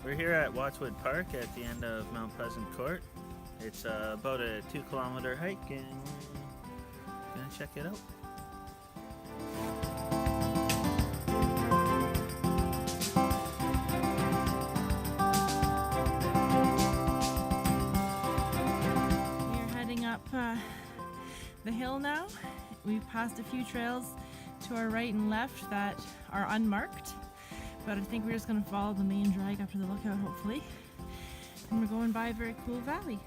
We're here at Wattswood Park at the end of Mount Pleasant Court. It's about a 2-kilometer hike and we're gonna check it out. We're heading up the hill now. We've passed a few trails to our right and left that are unmarked, but I think we're just going to follow the main drag up to the lookout, hopefully. And we're going by a very cool valley.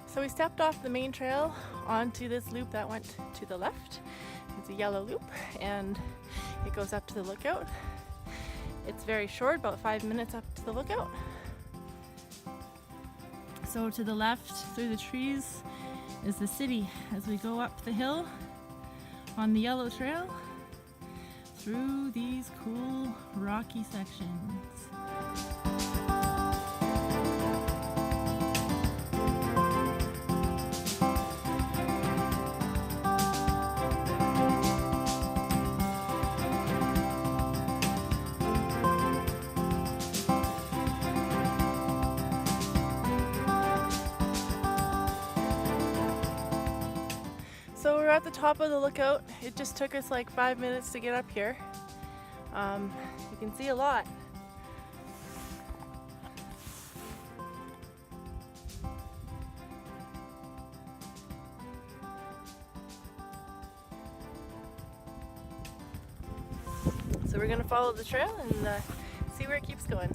So we stepped off the main trail onto this loop that went to the left. It's a yellow loop and it goes up to the lookout. It's very short, about 5 minutes up to the lookout. So to the left, through the trees, is the city as we go up the hill on the yellow trail through these cool rocky sections. So we're at the top of the lookout. It just took us like 5 minutes to get up here. You can see a lot. So we're gonna follow the trail and see where it keeps going.